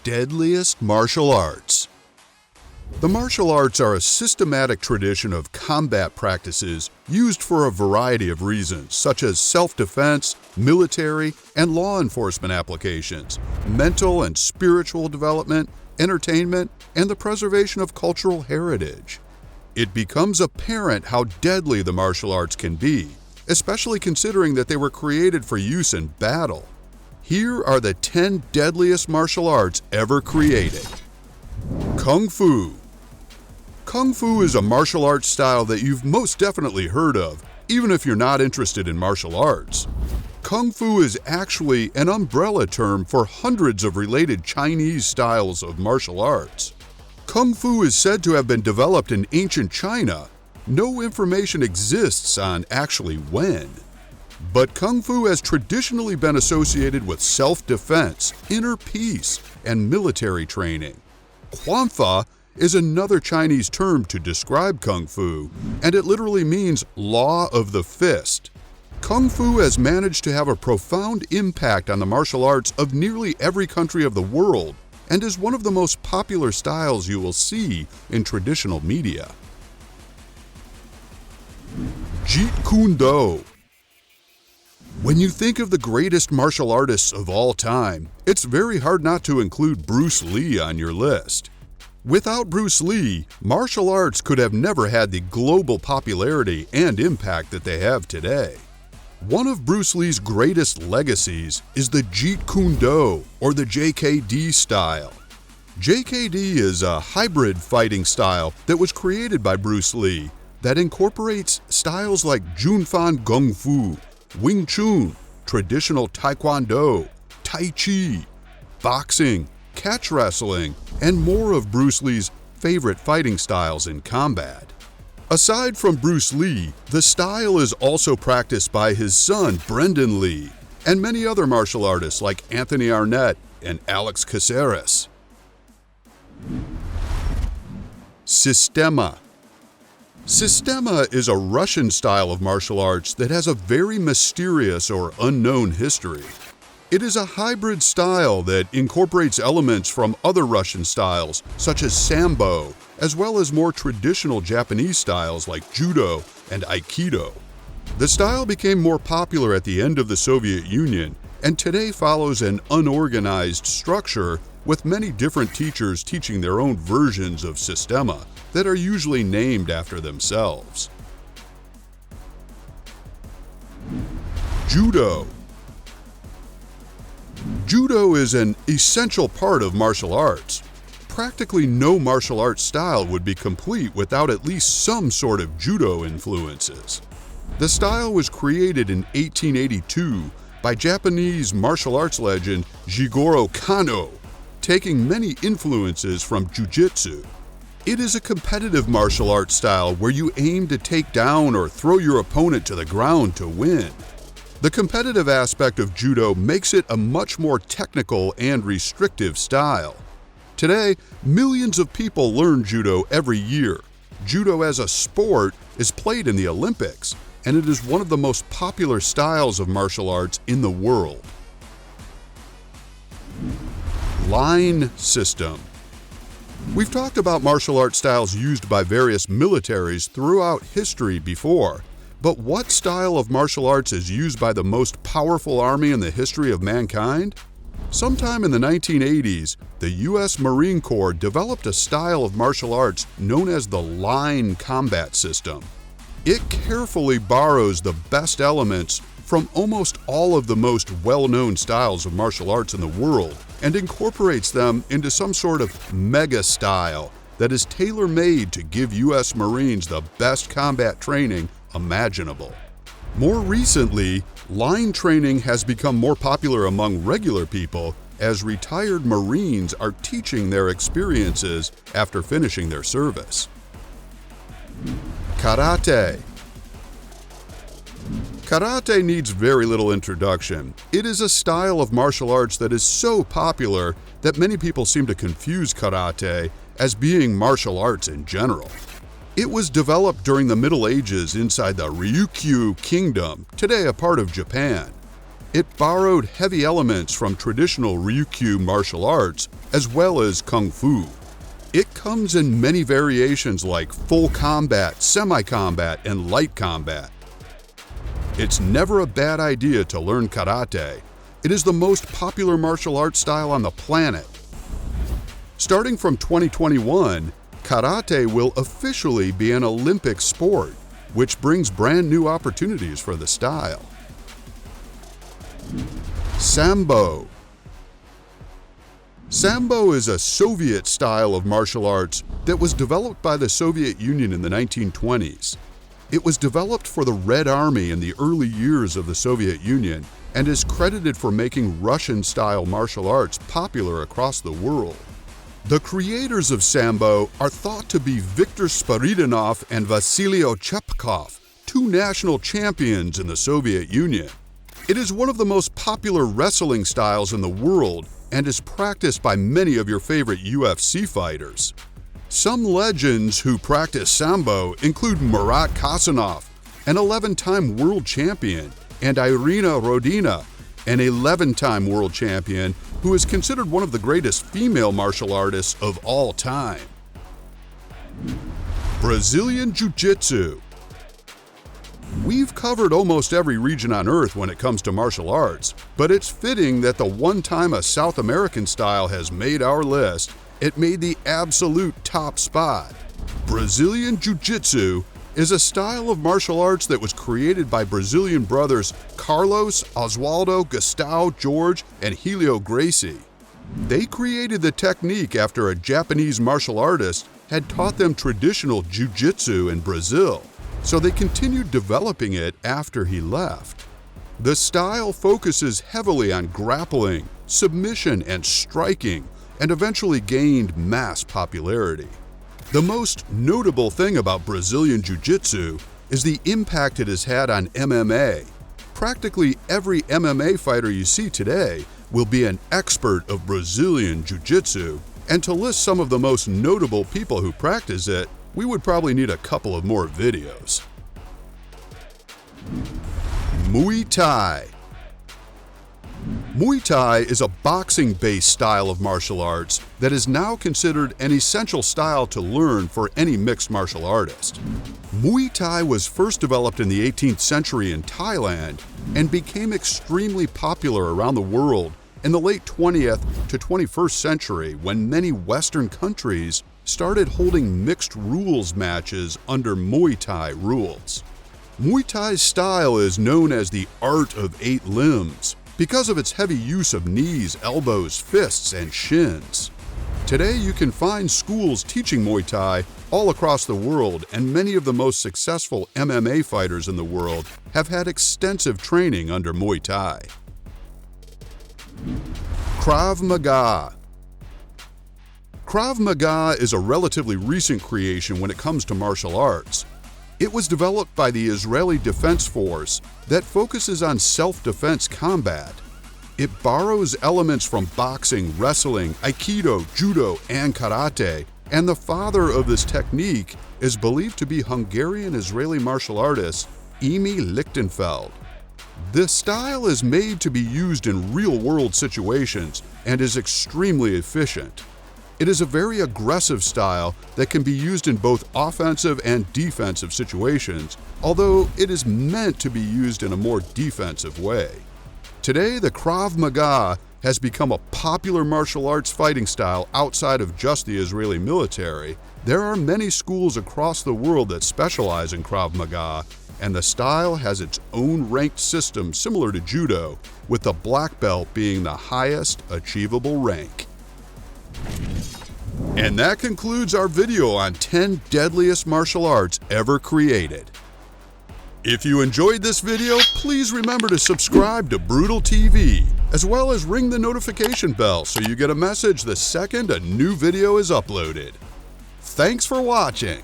Deadliest martial arts. The martial arts are a systematic tradition of combat practices used for a variety of reasons, such as self-defense, military, and law enforcement applications, mental and spiritual development, entertainment, and the preservation of cultural heritage. It becomes apparent how deadly the martial arts can be, especially considering that they were created for use in battle. Here are the 10 deadliest martial arts ever created. Kung Fu. Kung Fu is a martial arts style that you've most definitely heard of, even if you're not interested in martial arts. Kung Fu is actually an umbrella term for hundreds of related Chinese styles of martial arts. Kung Fu is said to have been developed in ancient China. No information exists on actually when. But Kung Fu has traditionally been associated with self-defense, inner peace, and military training. Quanfa is another Chinese term to describe Kung Fu, and it literally means law of the fist. Kung Fu has managed to have a profound impact on the martial arts of nearly every country of the world, and is one of the most popular styles you will see in traditional media. Jeet Kune Do. When you think of the greatest martial artists of all time, it's very hard not to include Bruce Lee on your list. Without Bruce Lee, martial arts could have never had the global popularity and impact that they have today. One of Bruce Lee's greatest legacies is the Jeet Kune Do, or the JKD style. JKD is a hybrid fighting style that was created by Bruce Lee that incorporates styles like Junfan Gung Fu, Wing Chun, traditional Taekwondo, Tai Chi, boxing, catch wrestling, and more of Bruce Lee's favorite fighting styles in combat. Aside from Bruce Lee, the style is also practiced by his son Brendan Lee and many other martial artists like Anthony Arnett and Alex Caceres. Sistema. Sistema is a Russian style of martial arts that has a very mysterious or unknown history. It is a hybrid style that incorporates elements from other Russian styles, such as Sambo, as well as more traditional Japanese styles like Judo and Aikido. The style became more popular at the end of the Soviet Union, and today follows an unorganized structure with many different teachers teaching their own versions of Sistema that are usually named after themselves. Judo. Judo is an essential part of martial arts. Practically no martial arts style would be complete without at least some sort of judo influences. The style was created in 1882 by Japanese martial arts legend Jigoro Kano, taking many influences from jiu-jitsu. It is a competitive martial arts style where you aim to take down or throw your opponent to the ground to win. The competitive aspect of judo makes it a much more technical and restrictive style. Today, millions of people learn judo every year. Judo as a sport is played in the Olympics, and it is one of the most popular styles of martial arts in the world. Line system. We've talked about martial arts styles used by various militaries throughout history before, but what style of martial arts is used by the most powerful army in the history of mankind? Sometime in the 1980s, the U.S. Marine Corps developed a style of martial arts known as the line combat system. It carefully borrows the best elements from almost all of the most well-known styles of martial arts in the world and incorporates them into some sort of mega style that is tailor-made to give U.S. Marines the best combat training imaginable. More recently, line training has become more popular among regular people as retired Marines are teaching their experiences after finishing their service. Karate. Karate needs very little introduction. It is a style of martial arts that is so popular that many people seem to confuse karate as being martial arts in general. It was developed during the Middle Ages inside the Ryukyu Kingdom, today a part of Japan. It borrowed heavy elements from traditional Ryukyu martial arts as well as Kung Fu. It comes in many variations like full combat, semi-combat, and light combat. It's never a bad idea to learn karate. It is the most popular martial arts style on the planet. Starting from 2021, karate will officially be an Olympic sport, which brings brand new opportunities for the style. Sambo. Sambo is a Soviet style of martial arts that was developed by the Soviet Union in the 1920s. It was developed for the Red Army in the early years of the Soviet Union and is credited for making Russian-style martial arts popular across the world. The creators of Sambo are thought to be Viktor Spiridonov and Vasily Ochepkov, two national champions in the Soviet Union. It is one of the most popular wrestling styles in the world and is practiced by many of your favorite UFC fighters. Some legends who practice Sambo include Murat Kasanov, an 11-time world champion, and Irina Rodina, an 11-time world champion who is considered one of the greatest female martial artists of all time. Brazilian Jiu-Jitsu. We've covered almost every region on Earth when it comes to martial arts, but it's fitting that the one time a South American style has made our list, it made the absolute top spot. Brazilian Jiu-Jitsu is a style of martial arts that was created by Brazilian brothers Carlos, Oswaldo, Gustavo, George, and Helio Gracie. They created the technique after a Japanese martial artist had taught them traditional jiu-jitsu in Brazil, so they continued developing it after he left. The style focuses heavily on grappling, submission, and striking, and eventually gained mass popularity. The most notable thing about Brazilian Jiu-Jitsu is the impact it has had on MMA. Practically every MMA fighter you see today will be an expert of Brazilian Jiu-Jitsu, and to list some of the most notable people who practice it, we would probably need a couple of more videos. Muay Thai. Muay Thai is a boxing-based style of martial arts that is now considered an essential style to learn for any mixed martial artist. Muay Thai was first developed in the 18th century in Thailand and became extremely popular around the world in the late 20th to 21st century when many Western countries started holding mixed rules matches under Muay Thai rules. Muay Thai's style is known as the art of 8 limbs because of its heavy use of knees, elbows, fists, and shins. Today you can find schools teaching Muay Thai all across the world, and many of the most successful MMA fighters in the world have had extensive training under Muay Thai. Krav Maga. Krav Maga is a relatively recent creation when it comes to martial arts. It was developed by the Israeli Defense Force that focuses on self-defense combat. It borrows elements from boxing, wrestling, aikido, judo, and karate, and the father of this technique is believed to be Hungarian-Israeli martial artist Emi Lichtenfeld. This style is made to be used in real-world situations and is extremely efficient. It is a very aggressive style that can be used in both offensive and defensive situations, although it is meant to be used in a more defensive way. Today, the Krav Maga has become a popular martial arts fighting style outside of just the Israeli military. There are many schools across the world that specialize in Krav Maga, and the style has its own ranked system similar to judo, with the black belt being the highest achievable rank. And that concludes our video on 10 deadliest martial arts ever created. If you enjoyed this video, please remember to subscribe to Brutal TV, as well as ring the notification bell so you get a message the second a new video is uploaded. Thanks for watching.